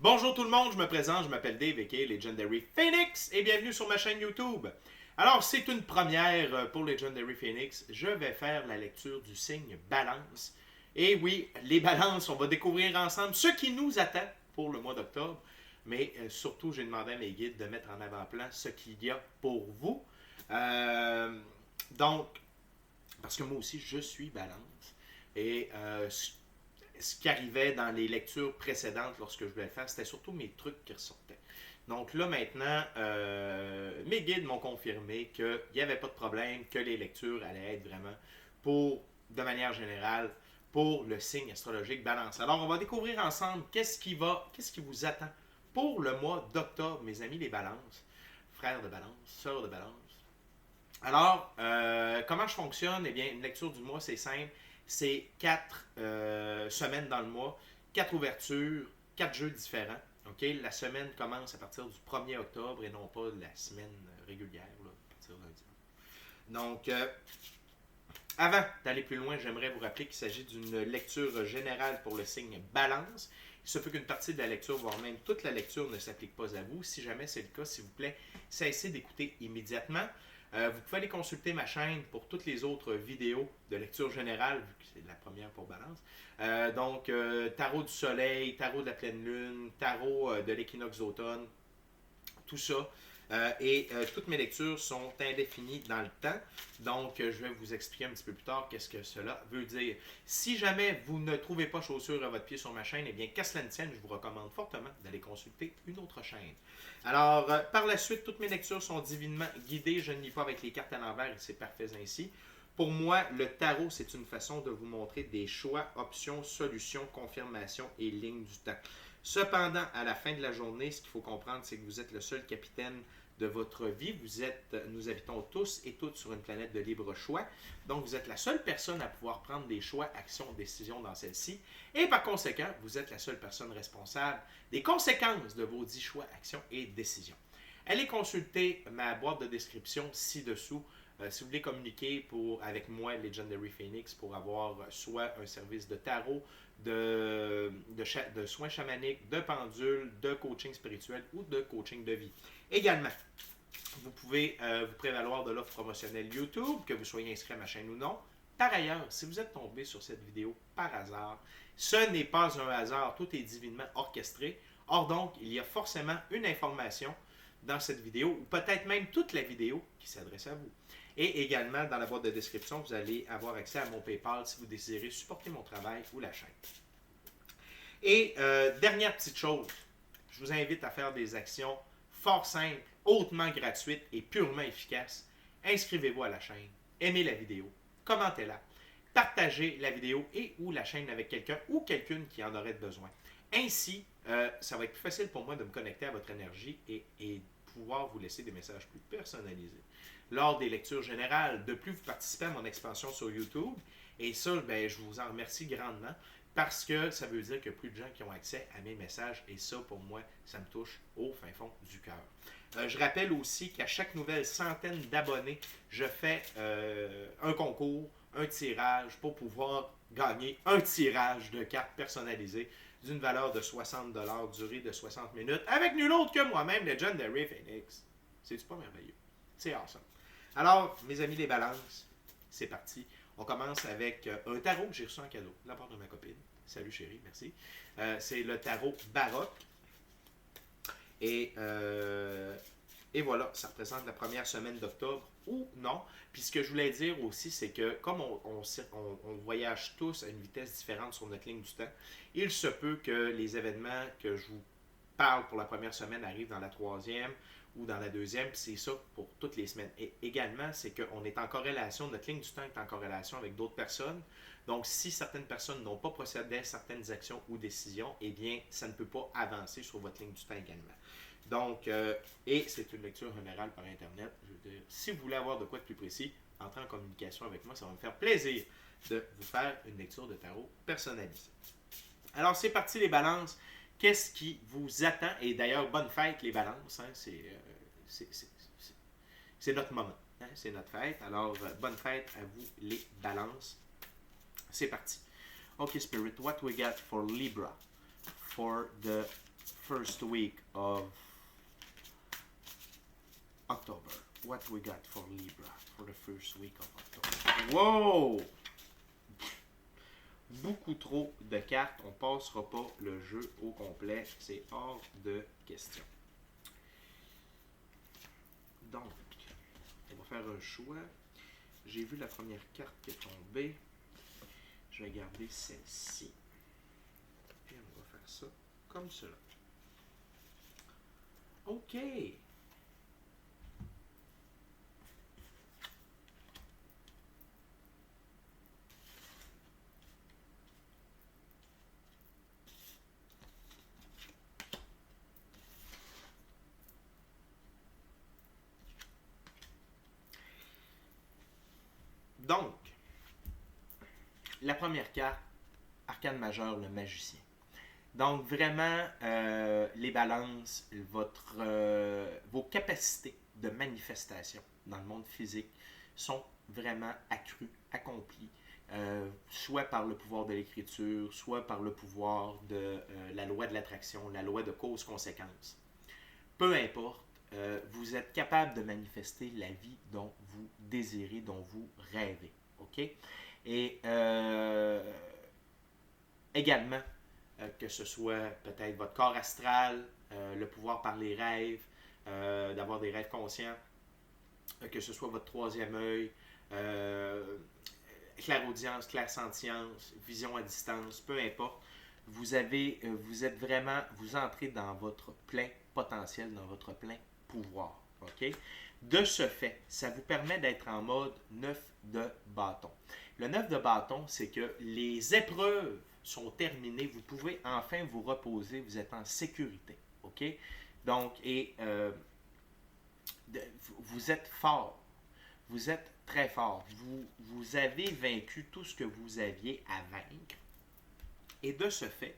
Bonjour tout le monde, je me présente, je m'appelle Dave aka Legendary Phoenix et bienvenue sur ma chaîne YouTube. Alors c'est une première pour Legendary Phoenix, je vais faire la lecture du signe Balance. Et oui, les balances, on va découvrir ensemble ce qui nous attend pour le mois d'octobre. Mais surtout, j'ai demandé à mes guides de mettre en avant-plan ce qu'il y a pour vous. Donc, parce que moi aussi, je suis Balance. Et ce qui arrivait dans les lectures précédentes lorsque je voulais le faire, c'était surtout mes trucs qui ressortaient. Donc là, maintenant, mes guides m'ont confirmé qu'il n'y avait pas de problème, que les lectures allaient être vraiment de manière générale, pour le signe astrologique Balance. Alors, on va découvrir ensemble qu'est-ce qui vous attend pour le mois d'octobre, mes amis les Balances, frères de Balance, sœurs de Balance. Alors, comment je fonctionne? Eh bien, une lecture du mois, c'est simple. C'est 4 semaines dans le mois, 4 ouvertures, 4 jeux différents. Okay? La semaine commence à partir du 1er octobre et non pas la semaine régulière, là, à partir d'un dimanche. Donc, avant d'aller plus loin, j'aimerais vous rappeler qu'il s'agit d'une lecture générale pour le signe Balance. Il se peut qu'une partie de la lecture, voire même toute la lecture, ne s'applique pas à vous. Si jamais c'est le cas, s'il vous plaît, cessez d'écouter immédiatement. Vous pouvez aller consulter ma chaîne pour toutes les autres vidéos de lecture générale, vu que c'est la première pour Balance. Donc, tarot du soleil, tarot de la pleine lune, tarot de l'équinoxe d'automne, tout ça. Toutes mes lectures sont indéfinies dans le temps. Donc, je vais vous expliquer un petit peu plus tard qu'est-ce que cela veut dire. Si jamais vous ne trouvez pas chaussure à votre pied sur ma chaîne, eh bien, qu'à cela ne tienne, je vous recommande fortement d'aller consulter une autre chaîne. Alors, par la suite, toutes mes lectures sont divinement guidées. Je ne lis pas avec les cartes à l'envers et c'est parfait ainsi. Pour moi, le tarot, c'est une façon de vous montrer des choix, options, solutions, confirmations et lignes du temps. Cependant, à la fin de la journée, ce qu'il faut comprendre, c'est que vous êtes le seul capitaine de votre vie. Nous habitons tous et toutes sur une planète de libre choix. Donc, vous êtes la seule personne à pouvoir prendre des choix, actions, décisions dans celle-ci. Et par conséquent, vous êtes la seule personne responsable des conséquences de vos 10 choix, actions et décisions. Allez consulter ma boîte de description ci-dessous. Si vous voulez communiquer avec moi, Legendary Phoenix, pour avoir soit un service de tarot, de soins chamaniques, de pendule, de coaching spirituel ou de coaching de vie. Également, vous pouvez vous prévaloir de l'offre promotionnelle YouTube, que vous soyez inscrit à ma chaîne ou non. Par ailleurs, si vous êtes tombé sur cette vidéo par hasard, ce n'est pas un hasard, tout est divinement orchestré. Or donc, il y a forcément une information dans cette vidéo, ou peut-être même toute la vidéo qui s'adresse à vous. Et également, dans la boîte de description, vous allez avoir accès à mon PayPal si vous désirez supporter mon travail ou la chaîne. Et dernière petite chose, je vous invite à faire des actions fort simples, hautement gratuites et purement efficaces. Inscrivez-vous à la chaîne, aimez la vidéo, commentez-la, partagez la vidéo et ou la chaîne avec quelqu'un ou quelqu'une qui en aurait besoin. Ainsi, ça va être plus facile pour moi de me connecter à votre énergie et pouvoir vous laisser des messages plus personnalisés lors des lectures générales. De plus, vous participez à mon expansion sur YouTube. Et ça, ben, je vous en remercie grandement parce que ça veut dire qu'il y a plus de gens qui ont accès à mes messages. Et ça, pour moi, ça me touche au fin fond du cœur. Je rappelle aussi qu'à chaque nouvelle centaine d'abonnés, je fais un concours, un tirage pour pouvoir gagner un tirage de cartes personnalisées d'une valeur de 60 $, durée de 60 minutes, avec nul autre que moi-même, Legendary Phoenix. C'est-tu pas merveilleux? C'est awesome. Alors, mes amis des balances, c'est parti. On commence avec un tarot que j'ai reçu en cadeau de la part de ma copine. Salut chérie, merci. C'est le tarot baroque. Et voilà, ça représente la première semaine d'octobre ou non. Puis ce que je voulais dire aussi, c'est que comme on voyage tous à une vitesse différente sur notre ligne du temps, il se peut que les événements que je vous parle pour la première semaine arrivent dans la troisième ou dans la deuxième, puis c'est ça pour toutes les semaines. Et également, c'est qu'on est en corrélation, notre ligne du temps est en corrélation avec d'autres personnes. Donc, si certaines personnes n'ont pas procédé à certaines actions ou décisions, eh bien, ça ne peut pas avancer sur votre ligne du temps également. Donc, et c'est une lecture générale par Internet. Je veux dire, si vous voulez avoir de quoi de plus précis, entrez en communication avec moi, ça va me faire plaisir de vous faire une lecture de tarot personnalisée. Alors, c'est parti les balances. Qu'est-ce qui vous attend? Et d'ailleurs, bonne fête les balances. Hein? C'est notre moment. Hein? C'est notre fête. Alors, bonne fête à vous les balances. C'est parti. Okay, Spirit, what we got for Libra for the first week of October. What we got for Libra for the first week of October? Wow! Beaucoup trop de cartes. On ne passera pas le jeu au complet. C'est hors de question. Donc, on va faire un choix. J'ai vu la première carte qui est tombée. Je vais garder celle-ci. Et on va faire ça comme cela. OK. Donc, la première carte, arcane majeur, le magicien. Donc, vraiment, les balances, vos capacités de manifestation dans le monde physique sont vraiment accrues, accomplies, soit par le pouvoir de l'écriture, soit par le pouvoir de la loi de l'attraction, la loi de cause-conséquence. Peu importe, vous êtes capable de manifester la vie dont vous désirez, dont vous rêvez. OK? Et également, que ce soit peut-être votre corps astral, le pouvoir par les rêves, d'avoir des rêves conscients, que ce soit votre troisième œil, clairaudience, clairsentience, vision à distance, peu importe. Vous êtes vraiment, vous entrez dans votre plein potentiel, dans votre plein pouvoir. OK? De ce fait, ça vous permet d'être en mode 9 de bâton. Le 9 de bâton, c'est que les épreuves sont terminées. Vous pouvez enfin vous reposer. Vous êtes en sécurité. OK? Donc, vous êtes fort. Vous êtes très fort. Vous avez vaincu tout ce que vous aviez à vaincre. Et de ce fait,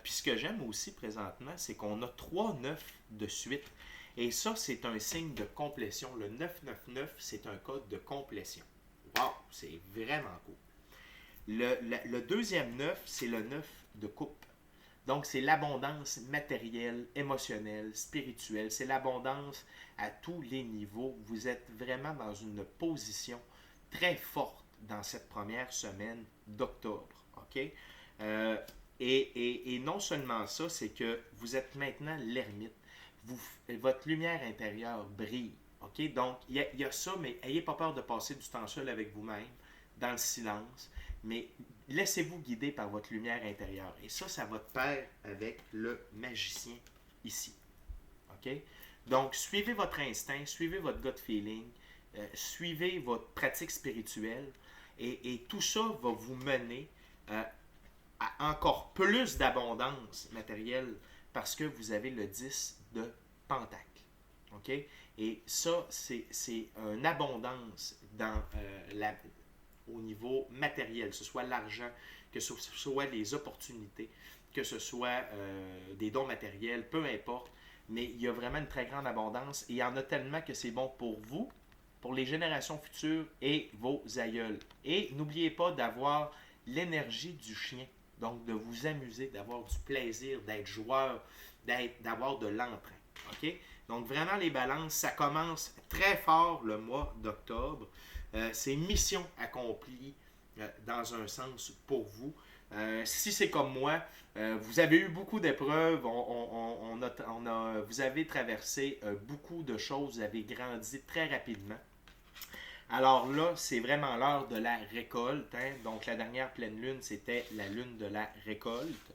puis ce que j'aime aussi présentement, c'est qu'on a 3 9 de suite. Et ça, c'est un signe de complétion. Le 999, c'est un code de complétion. Wow, c'est vraiment cool. Le deuxième 9, c'est le 9 de coupe. Donc, c'est l'abondance matérielle, émotionnelle, spirituelle. C'est l'abondance à tous les niveaux. Vous êtes vraiment dans une position très forte dans cette première semaine d'octobre. OK? Et non seulement ça, c'est que vous êtes maintenant l'ermite. Votre lumière intérieure brille. OK? Donc, il y a ça, mais n'ayez pas peur de passer du temps seul avec vous-même, dans le silence, mais laissez-vous guider par votre lumière intérieure. Et ça va de pair avec le magicien ici. OK? Donc, suivez votre instinct, suivez votre gut feeling, suivez votre pratique spirituelle, et tout ça va vous mener à encore plus d'abondance matérielle parce que vous avez le 10 de Pentacle. OK? Et ça, c'est une abondance au niveau matériel, que ce soit l'argent, que ce soit les opportunités, que ce soit des dons matériels, peu importe. Mais il y a vraiment une très grande abondance et il y en a tellement que c'est bon pour vous, pour les générations futures et vos aïeuls. Et n'oubliez pas d'avoir l'énergie du chien. Donc, de vous amuser, d'avoir du plaisir, d'être joueur, d'avoir de l'entrain. OK? Donc, vraiment, les balances, ça commence très fort le mois d'octobre. C'est mission accomplie dans un sens pour vous. Si c'est comme moi, vous avez eu beaucoup d'épreuves, vous avez traversé beaucoup de choses, vous avez grandi très rapidement. Alors là, c'est vraiment l'heure de la récolte. Hein? Donc, la dernière pleine lune, c'était la lune de la récolte.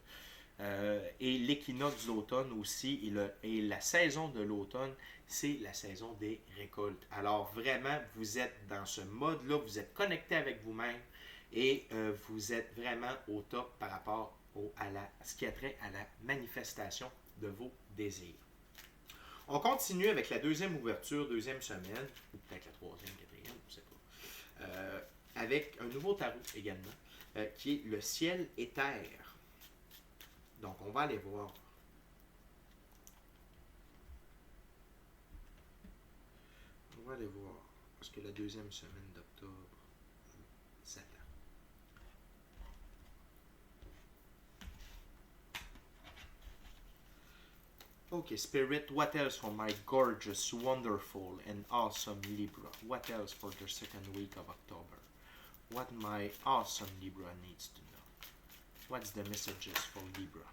Et l'équinoxe d'automne aussi, et la saison de l'automne, c'est la saison des récoltes. Alors, vraiment, vous êtes dans ce mode-là, vous êtes connecté avec vous-même et vous êtes vraiment au top par rapport à ce qui a trait à la manifestation de vos désirs. On continue avec la deuxième ouverture, deuxième semaine, ou peut-être la troisième, quatrième, je ne sais pas, avec un nouveau tarot également, qui est le ciel et terre. Donc, on va aller voir. On va aller voir ce que la deuxième semaine d'octobre vous attend. Okay, Spirit, what else for my gorgeous, wonderful, and awesome Libra? What else for the second week of October? What my awesome Libra needs to know? What's the messages for Libra?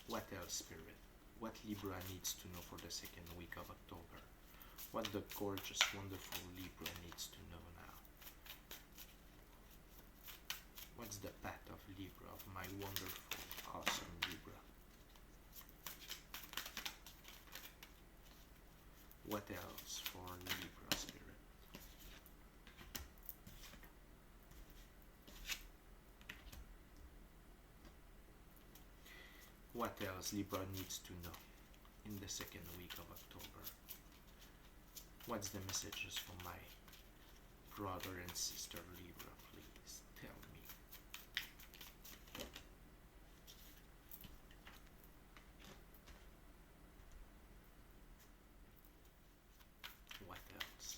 What else, Spirit? What Libra needs to know for the second week of October? What the gorgeous, wonderful Libra needs to know now? What's the path of Libra, of my wonderful, awesome Libra? What else for Libra, Spirit? What else Libra needs to know in the second week of October? What's the messages for my brother and sister Libra? Please tell me. What else?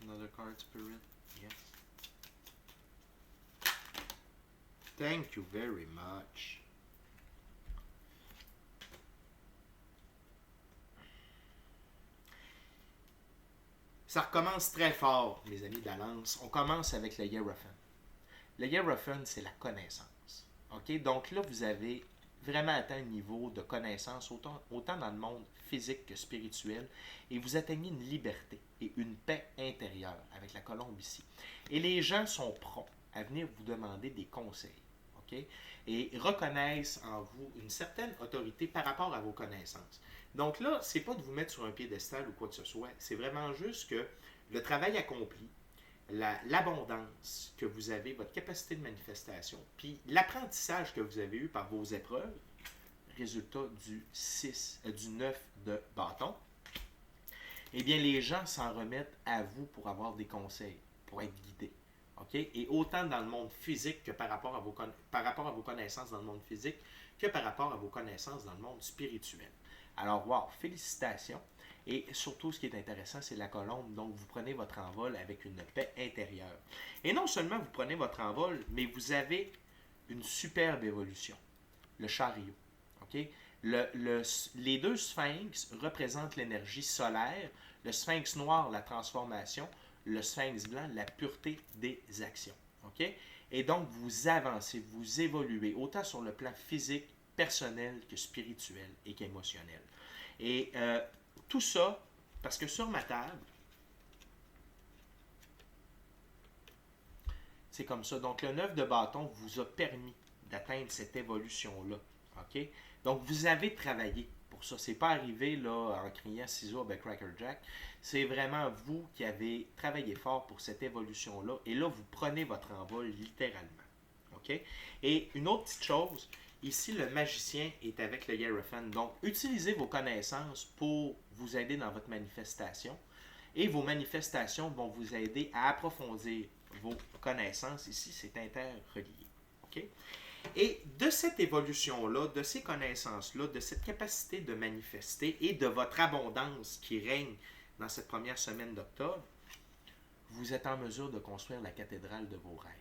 Another card, Spirit? Yes. Thank you very much. Ça recommence très fort, mes amis Balance. On commence avec le Hierophant. Le Hierophant, c'est la connaissance. OK? Donc là, vous avez vraiment atteint un niveau de connaissance autant dans le monde physique que spirituel, et vous atteignez une liberté et une paix intérieure avec la colombe ici. Et les gens sont prompts à venir vous demander des conseils. OK? Et reconnaissent en vous une certaine autorité par rapport à vos connaissances. Donc là, c'est pas de vous mettre sur un piédestal ou quoi que ce soit, c'est vraiment juste que le travail accompli, l'abondance que vous avez, votre capacité de manifestation, puis l'apprentissage que vous avez eu par vos épreuves, résultat du 9 de bâton, eh bien les gens s'en remettent à vous pour avoir des conseils, pour être guidés. Okay? Et autant dans le monde physique que par rapport à vos connaissances dans le monde physique, que par rapport à vos connaissances dans le monde spirituel. Alors, wow, félicitations. Et surtout, ce qui est intéressant, c'est la colombe. Donc, vous prenez votre envol avec une paix intérieure. Et non seulement vous prenez votre envol, mais vous avez une superbe évolution. Le chariot. Okay? Les deux sphinx représentent l'énergie solaire. Le sphinx noir, la transformation. Le sphinx blanc, la pureté des actions. Okay? Et donc, vous avancez, vous évoluez, autant sur le plan physique, personnel que spirituel et qu'émotionnel. Et tout ça, parce que sur ma table, c'est comme ça. Donc, le 9 de bâton vous a permis d'atteindre cette évolution-là. OK? Donc, vous avez travaillé pour ça. C'est pas arrivé là en criant ciseaux avec Cracker Jack. C'est vraiment vous qui avez travaillé fort pour cette évolution-là. Et là, vous prenez votre envol littéralement. OK? Et une autre petite chose, ici, le magicien est avec le Hierophant. Donc, utilisez vos connaissances pour vous aider dans votre manifestation. Et vos manifestations vont vous aider à approfondir vos connaissances. Ici, c'est interrelié. OK? Et de cette évolution-là, de ces connaissances-là, de cette capacité de manifester et de votre abondance qui règne dans cette première semaine d'octobre, vous êtes en mesure de construire la cathédrale de vos rêves.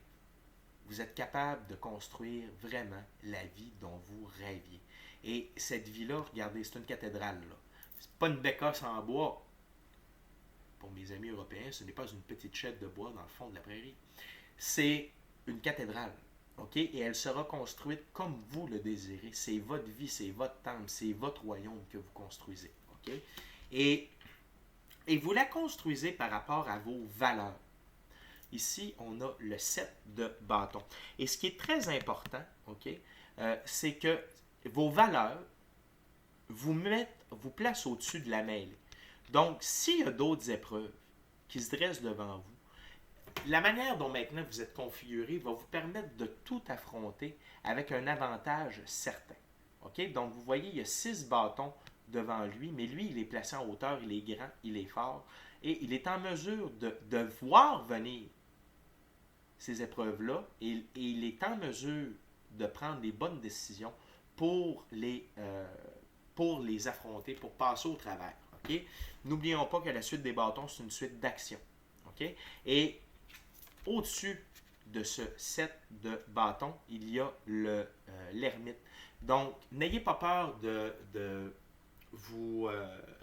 Vous êtes capable de construire vraiment la vie dont vous rêviez. Et cette vie-là, regardez, c'est une cathédrale. Ce n'est pas une bécasse en bois. Pour mes amis européens, ce n'est pas une petite chaîne de bois dans le fond de la prairie. C'est une cathédrale. Okay? Et elle sera construite comme vous le désirez. C'est votre vie, c'est votre temple, c'est votre royaume que vous construisez. Okay? Et vous la construisez par rapport à vos valeurs. Ici, on a le 7 de bâton. Et ce qui est très important, okay, c'est que vos valeurs vous placent au-dessus de la mêlée. Donc, s'il y a d'autres épreuves qui se dressent devant vous, la manière dont maintenant vous êtes configuré va vous permettre de tout affronter avec un avantage certain. Okay? Donc, vous voyez, il y a 6 bâtons devant lui, mais lui, il est placé en hauteur, il est grand, il est fort, et il est en mesure de voir venir ces épreuves-là, et il est en mesure de prendre les bonnes décisions pour les affronter, pour passer au travers. Okay? N'oublions pas que la suite des bâtons, c'est une suite d'actions. Okay? Et au-dessus de ce set de bâtons, il y a l'ermite. Donc, n'ayez pas peur de vous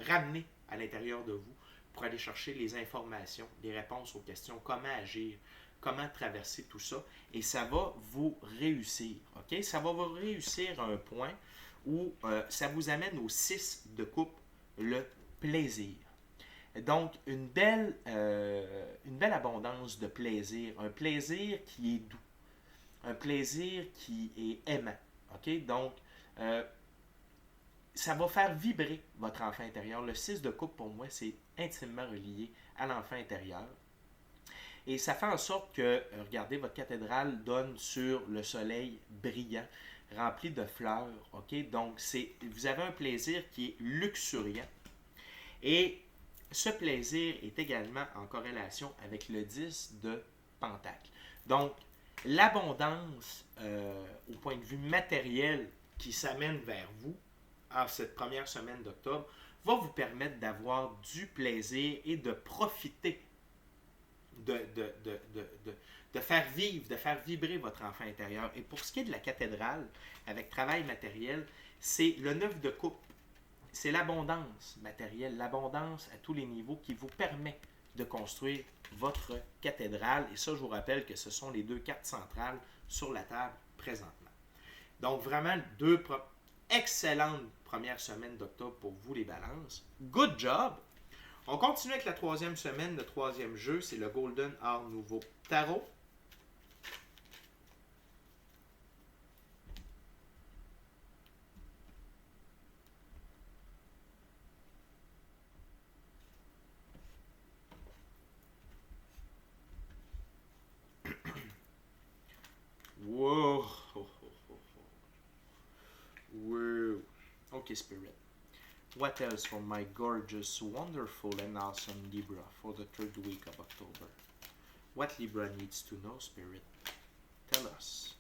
ramener à l'intérieur de vous pour aller chercher les informations, les réponses aux questions, comment agir, comment traverser tout ça. Et ça va vous réussir. OK? Ça va vous réussir à un point où ça vous amène au 6 de coupe, le plaisir. Donc, une belle abondance de plaisir. Un plaisir qui est doux. Un plaisir qui est aimant. OK? Donc, ça va faire vibrer votre enfant intérieur. Le 6 de coupe, pour moi, c'est intimement relié à l'enfant intérieur. Et ça fait en sorte que, regardez, votre cathédrale donne sur le soleil brillant, rempli de fleurs. OK? Donc, vous avez un plaisir qui est luxuriant. Et ce plaisir est également en corrélation avec le 10 de Pentacle. Donc, l'abondance au point de vue matériel qui s'amène vers vous en cette première semaine d'octobre va vous permettre d'avoir du plaisir et de profiter de faire vivre, de faire vibrer votre enfant intérieur. Et pour ce qui est de la cathédrale, avec travail matériel, c'est le 9 de coupe. C'est l'abondance matérielle, l'abondance à tous les niveaux qui vous permet de construire votre cathédrale. Et ça, je vous rappelle que ce sont les 2 cartes centrales sur la table présentement. Donc, vraiment, 2 excellentes premières semaines d'octobre pour vous, les balances. Good job! On continue avec la 3e semaine, le 3e jeu, c'est le Golden Art Nouveau Tarot. Wow! Wow! Okay, Spirit. What else for my gorgeous, wonderful, and awesome Libra for the 3rd week of October? What Libra needs to know, Spirit? Tell us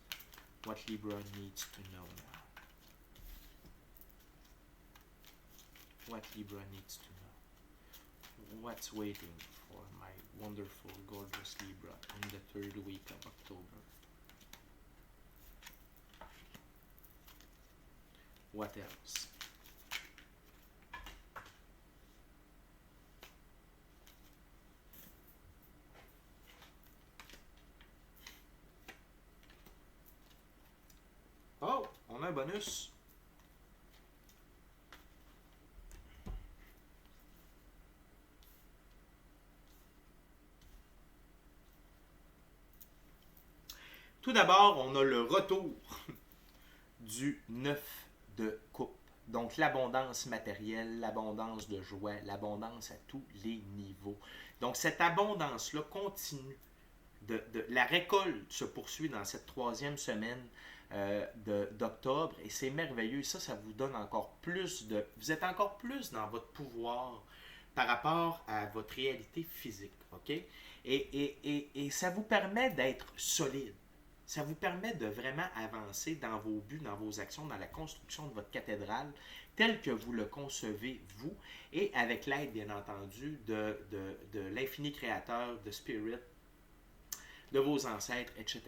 what Libra needs to know now. What Libra needs to know. What's waiting for my wonderful, gorgeous Libra in the 3rd week of October? What else? Oh, on a un bonus. Tout d'abord, on a le retour du 9 de coupe. Donc, l'abondance matérielle, l'abondance de joie, l'abondance à tous les niveaux. Donc, cette abondance-là continue. La récolte se poursuit dans cette 3e semaine d'octobre et c'est merveilleux. Ça vous donne encore plus de... Vous êtes encore plus dans votre pouvoir par rapport à votre réalité physique. OK? Et ça vous permet d'être solide. Ça vous permet de vraiment avancer dans vos buts, dans vos actions, dans la construction de votre cathédrale, tel que vous le concevez, vous, et avec l'aide, bien entendu, de l'infini créateur, de Spirit, de vos ancêtres, etc.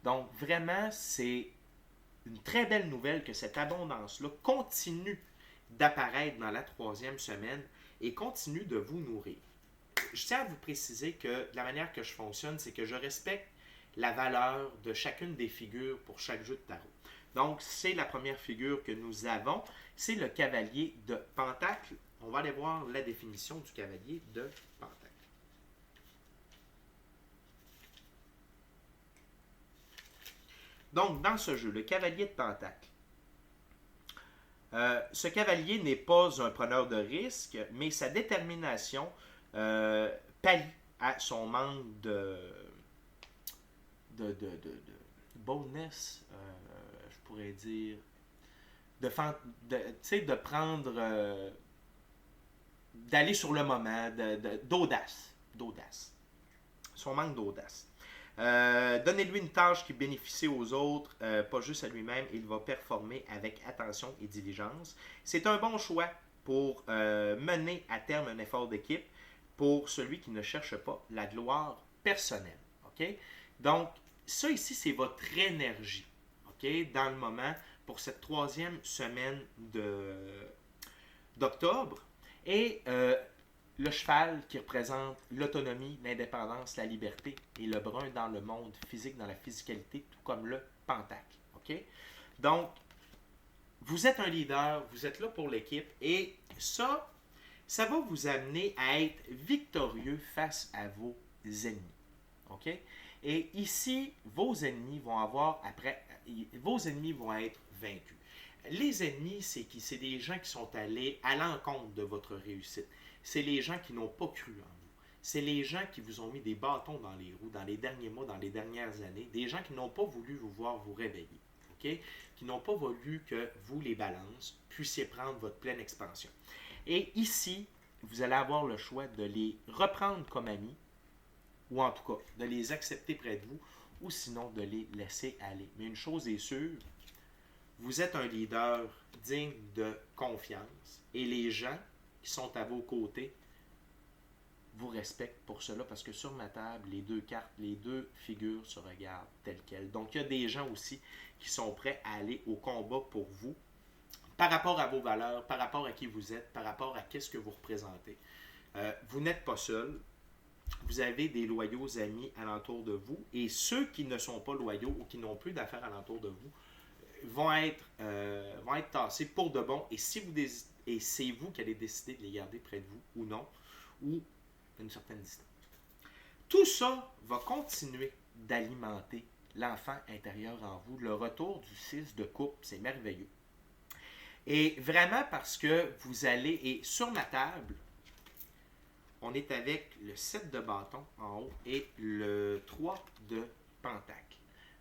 Donc, vraiment, c'est une très belle nouvelle que cette abondance-là continue d'apparaître dans la 3e semaine et continue de vous nourrir. Je tiens à vous préciser que la manière que je fonctionne, c'est que je respecte la valeur de chacune des figures pour chaque jeu de tarot. Donc, c'est la première figure que nous avons, c'est le cavalier de Pentacle. On va aller voir la définition du cavalier de Pentacle. Donc, dans ce jeu, le cavalier de Pentacle, ce cavalier n'est pas un preneur de risque, mais sa détermination pallie à son manque de boldness, je pourrais dire, de prendre, d'aller sur le moment, d'audace. Son manque d'audace. Donnez-lui une tâche qui bénéficie aux autres, pas juste à lui-même, il va performer avec attention et diligence. C'est un bon choix pour mener à terme un effort d'équipe pour celui qui ne cherche pas la gloire personnelle. OK? Donc, ça ici, c'est votre énergie, OK, dans le moment pour cette troisième semaine d'octobre. Et le cheval qui représente l'autonomie, l'indépendance, la liberté, et le brun dans le monde physique, dans la physicalité, tout comme le pentacle. OK? Donc, vous êtes un leader, vous êtes là pour l'équipe, et ça va vous amener à être victorieux face à vos ennemis. OK? Et ici, vos ennemis vont être vaincus. Les ennemis, c'est des gens qui sont allés à l'encontre de votre réussite. C'est les gens qui n'ont pas cru en vous. C'est les gens qui vous ont mis des bâtons dans les roues dans les derniers mois, dans les dernières années. Des gens qui n'ont pas voulu vous voir vous réveiller. Okay? Qui n'ont pas voulu que vous, les balances, puissiez prendre votre pleine expansion. Et ici, vous allez avoir le choix de les reprendre comme amis, ou en tout cas, de les accepter près de vous, ou sinon de les laisser aller. Mais une chose est sûre, vous êtes un leader digne de confiance, et les gens qui sont à vos côtés vous respectent pour cela, parce que sur ma table, les deux cartes, les deux figures se regardent telles quelles. Donc, il y a des gens aussi qui sont prêts à aller au combat pour vous, par rapport à vos valeurs, par rapport à qui vous êtes, par rapport à qu'est-ce que vous représentez. Vous n'êtes pas seul. Vous avez des loyaux amis alentour de vous, et ceux qui ne sont pas loyaux ou qui n'ont plus d'affaires alentour de vous vont être tassés pour de bon. Et c'est vous qui allez décider de les garder près de vous ou non, ou à une certaine distance. Tout ça va continuer d'alimenter l'enfant intérieur en vous. Le retour du 6 de coupe, c'est merveilleux. Et vraiment parce que vous allez, et sur ma table, on est avec le 7 de bâton en haut et le 3 de pentacle.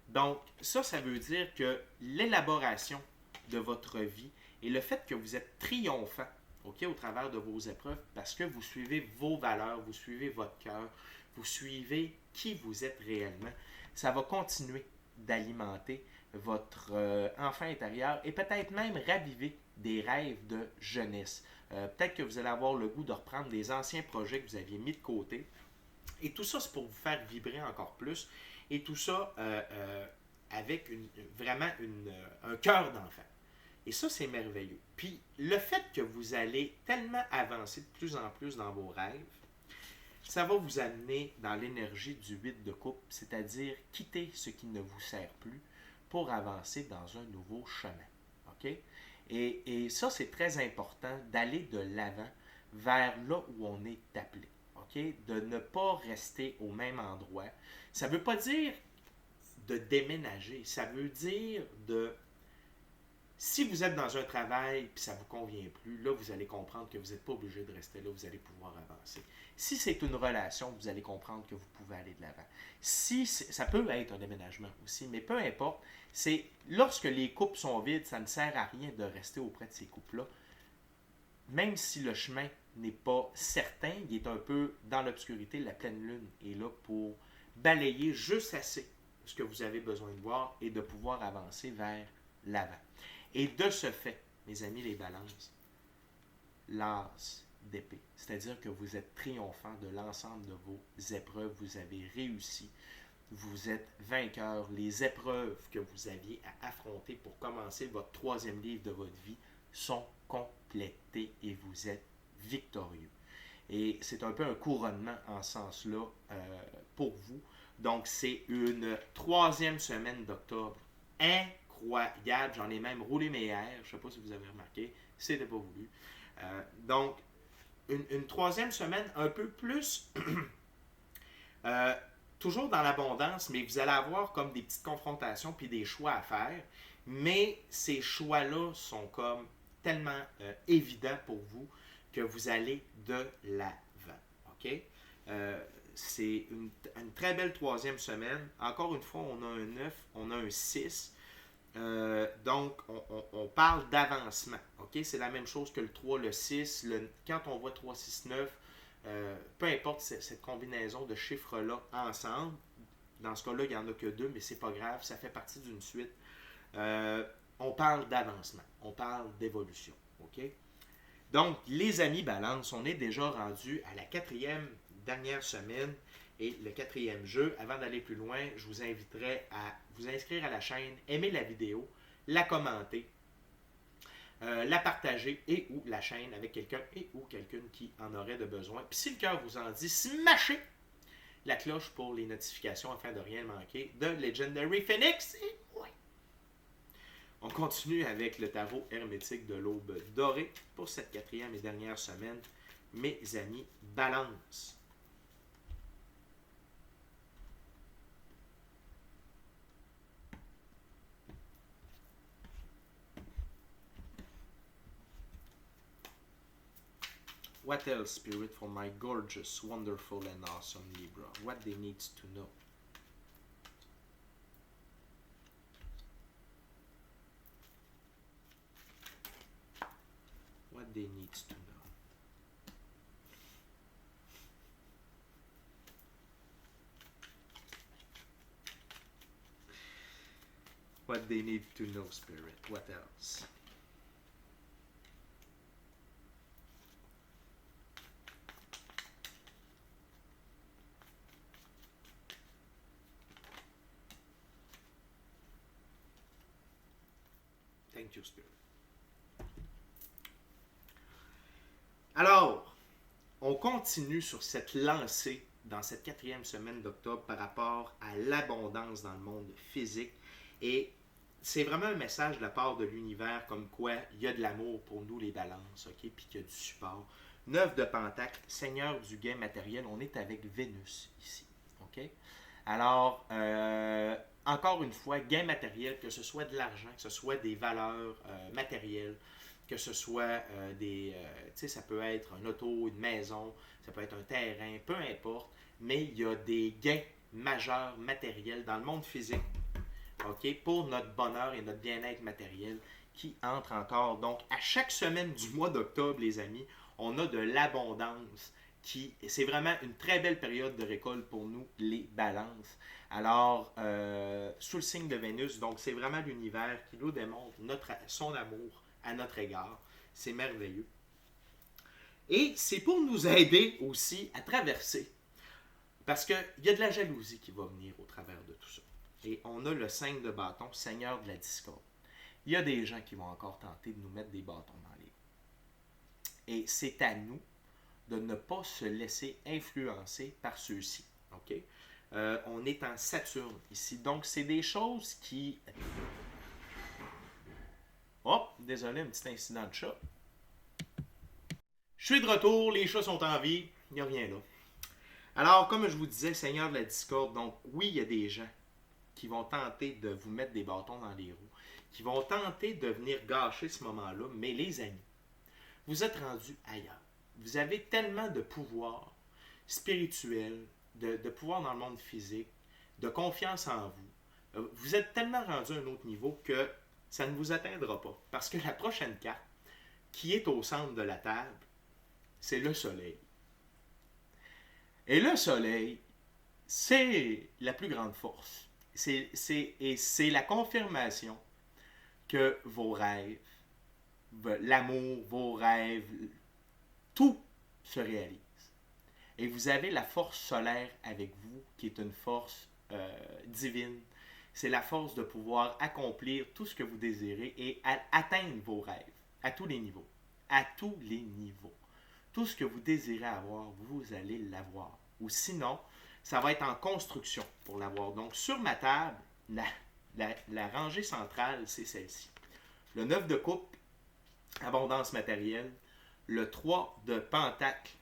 Donc, ça veut dire que l'élaboration de votre vie et le fait que vous êtes triomphant, OK, au travers de vos épreuves, parce que vous suivez vos valeurs, vous suivez votre cœur, vous suivez qui vous êtes réellement, ça va continuer d'alimenter votre enfant intérieur et peut-être même raviver des rêves de jeunesse. Peut-être que vous allez avoir le goût de reprendre des anciens projets que vous aviez mis de côté. Et tout ça, c'est pour vous faire vibrer encore plus. Et tout ça avec vraiment un cœur d'enfant. Et ça, c'est merveilleux. Puis, le fait que vous allez tellement avancer de plus en plus dans vos rêves, ça va vous amener dans l'énergie du 8 de coupe, c'est-à-dire quitter ce qui ne vous sert plus pour avancer dans un nouveau chemin. OK? Et ça, c'est très important d'aller de l'avant vers là où on est appelé. Okay? De ne pas rester au même endroit. Ça ne veut pas dire de déménager. Ça veut dire de... Si vous êtes dans un travail et ça ne vous convient plus, là, vous allez comprendre que vous n'êtes pas obligé de rester là, vous allez pouvoir avancer. Si c'est une relation, vous allez comprendre que vous pouvez aller de l'avant. Ça peut être un déménagement aussi, mais peu importe, c'est lorsque les coupes sont vides, ça ne sert à rien de rester auprès de ces coupes-là. Même si le chemin n'est pas certain, il est un peu dans l'obscurité, la pleine lune est là pour balayer juste assez ce que vous avez besoin de voir et de pouvoir avancer vers l'avant. Et de ce fait, mes amis les balances, l'as d'épée, c'est-à-dire que vous êtes triomphant de l'ensemble de vos épreuves, vous avez réussi, vous êtes vainqueur, les épreuves que vous aviez à affronter pour commencer votre troisième livre de votre vie sont complétées et vous êtes victorieux. Et c'est un peu un couronnement en ce sens-là pour vous. Donc, c'est une troisième semaine d'octobre incroyable. J'en ai même roulé mes airs. Je ne sais pas si vous avez remarqué. C'était pas voulu. Donc, une troisième semaine un peu plus... toujours dans l'abondance, mais vous allez avoir comme des petites confrontations puis des choix à faire. Mais ces choix-là sont comme tellement évidents pour vous que vous allez de l'avant. OK? C'est une très belle troisième semaine. Encore une fois, on a un 9, on a un 6. Donc, on parle d'avancement. Okay? C'est la même chose que le 3, le 6. Quand on voit 3, 6, 9, peu importe cette combinaison de chiffres-là ensemble, dans ce cas-là, il n'y en a que 2, mais c'est pas grave, ça fait partie d'une suite. On parle d'avancement, on parle d'évolution. Okay? Donc, les amis balance, on est déjà rendu à la 4e dernière semaine Et le quatrième jeu, avant d'aller plus loin, je vous inviterai à vous inscrire à la chaîne, aimer la vidéo, la commenter, la partager et ou la chaîne avec quelqu'un et ou quelqu'une qui en aurait de besoin. Puis si le cœur vous en dit, smashez la cloche pour les notifications afin de rien manquer de Legendary Phoenix. Et ouais. On continue avec le tarot hermétique de l'aube dorée pour cette quatrième et dernière semaine, mes amis Balance. What else, Spirit, for my gorgeous, wonderful, and awesome Libra? What they need to know? What they need to know? What they need to know, Spirit. What else? Thank you, Spirit. Alors, on continue sur cette lancée dans cette quatrième semaine d'octobre par rapport à l'abondance dans le monde physique. Et c'est vraiment un message de la part de l'univers comme quoi il y a de l'amour pour nous les balances, ok, puis qu'il y a du support. 9 de Pentacle, Seigneur du gain matériel, on est avec Vénus ici, ok. Alors, encore une fois, gain matériel, que ce soit de l'argent, que ce soit des valeurs matérielles, que ce soit tu sais, ça peut être un auto, une maison, ça peut être un terrain, peu importe, mais il y a des gains majeurs matériels dans le monde physique, ok, pour notre bonheur et notre bien-être matériel qui entre encore. Donc, à chaque semaine du mois d'octobre, les amis, on a de l'abondance c'est vraiment une très belle période de récolte pour nous, les balances. Alors, sous le signe de Vénus, donc c'est vraiment l'univers qui nous démontre son amour à notre égard. C'est merveilleux. Et c'est pour nous aider aussi à traverser. Parce qu'il y a de la jalousie qui va venir au travers de tout ça. Et on a le 5 de bâton, Seigneur de la discorde. Il y a des gens qui vont encore tenter de nous mettre des bâtons dans les roues. Et c'est à nous de ne pas se laisser influencer par ceux-ci. OK? On est en Saturne ici. Donc, c'est des choses qui... Oh, désolé, un petit incident de chat. Je suis de retour, les chats sont en vie, il n'y a rien là. Alors, comme je vous disais, Seigneur de la discorde, donc oui, il y a des gens qui vont tenter de vous mettre des bâtons dans les roues, qui vont tenter de venir gâcher ce moment-là, mais les amis, vous êtes rendus ailleurs. Vous avez tellement de pouvoir spirituel, de pouvoir dans le monde physique, de confiance en vous. Vous êtes tellement rendu à un autre niveau que ça ne vous atteindra pas. Parce que la prochaine carte, qui est au centre de la table, c'est le soleil. Et le soleil, c'est la plus grande force. Et c'est la confirmation que vos rêves, l'amour, vos rêves, tout se réalise. Et vous avez la force solaire avec vous, qui est une force divine. C'est la force de pouvoir accomplir tout ce que vous désirez et atteindre vos rêves, à tous les niveaux. À tous les niveaux. Tout ce que vous désirez avoir, vous allez l'avoir. Ou sinon, ça va être en construction pour l'avoir. Donc, sur ma table, la rangée centrale, c'est celle-ci. Le 9 de coupe, abondance matérielle. Le 3 de pentacle,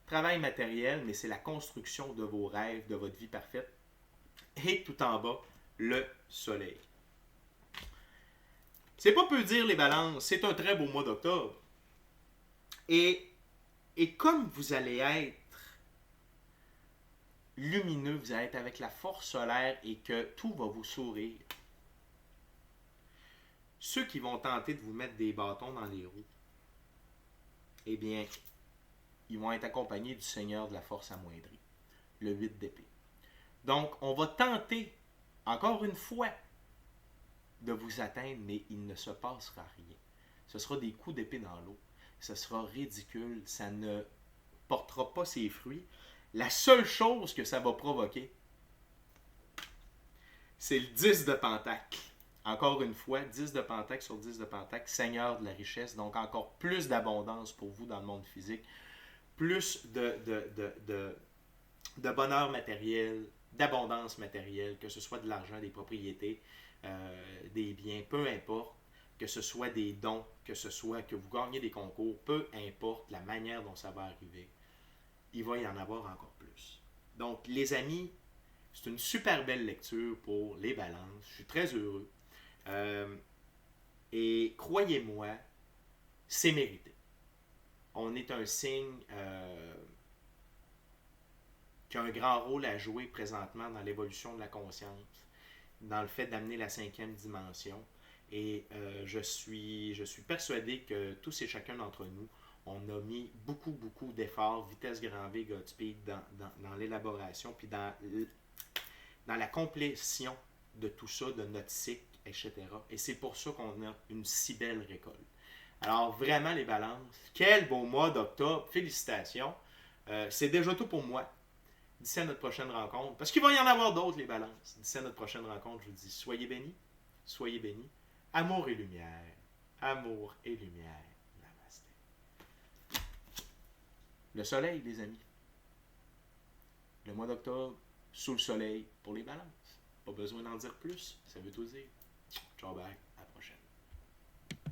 travail matériel, mais c'est la construction de vos rêves, de votre vie parfaite. Et tout en bas, le soleil. C'est pas peu dire les balances, c'est un très beau mois d'octobre. Et comme vous allez être lumineux, vous allez être avec la force solaire et que tout va vous sourire, ceux qui vont tenter de vous mettre des bâtons dans les roues, eh bien, ils vont être accompagnés du Seigneur de la force amoindrie, le 8 d'épée. Donc, on va tenter, encore une fois, de vous atteindre, mais il ne se passera rien. Ce sera des coups d'épée dans l'eau. Ce sera ridicule. Ça ne portera pas ses fruits. La seule chose que ça va provoquer, c'est le 10 de Pentacle. Encore une fois, 10 de Pentacle sur 10 de Pentacle, Seigneur de la richesse. Donc encore plus d'abondance pour vous dans le monde physique. Plus de bonheur matériel, d'abondance matérielle, que ce soit de l'argent, des propriétés, des biens, peu importe, que ce soit des dons, que ce soit que vous gagnez des concours, peu importe la manière dont ça va arriver, il va y en avoir encore plus. Donc, les amis, c'est une super belle lecture pour les balances. Je suis très heureux. Et croyez-moi, c'est mérité. On est un signe qui a un grand rôle à jouer présentement dans l'évolution de la conscience, dans le fait d'amener la 5e dimension. Et je suis persuadé que tous et chacun d'entre nous, on a mis beaucoup d'efforts, vitesse grand V, Godspeed, dans l'élaboration, puis dans la complétion de tout ça, de notre cycle, etc. Et c'est pour ça qu'on a une si belle récolte. Alors vraiment les balances, quel beau mois d'octobre, félicitations. C'est déjà tout pour moi. D'ici à notre prochaine rencontre, parce qu'il va y en avoir d'autres, les balances. D'ici à notre prochaine rencontre, je vous dis, soyez bénis, soyez bénis. Amour et lumière, amour et lumière. Namasté. Le soleil, les amis. Le mois d'octobre, sous le soleil pour les balances. Pas besoin d'en dire plus, ça veut tout dire. Ciao, bye.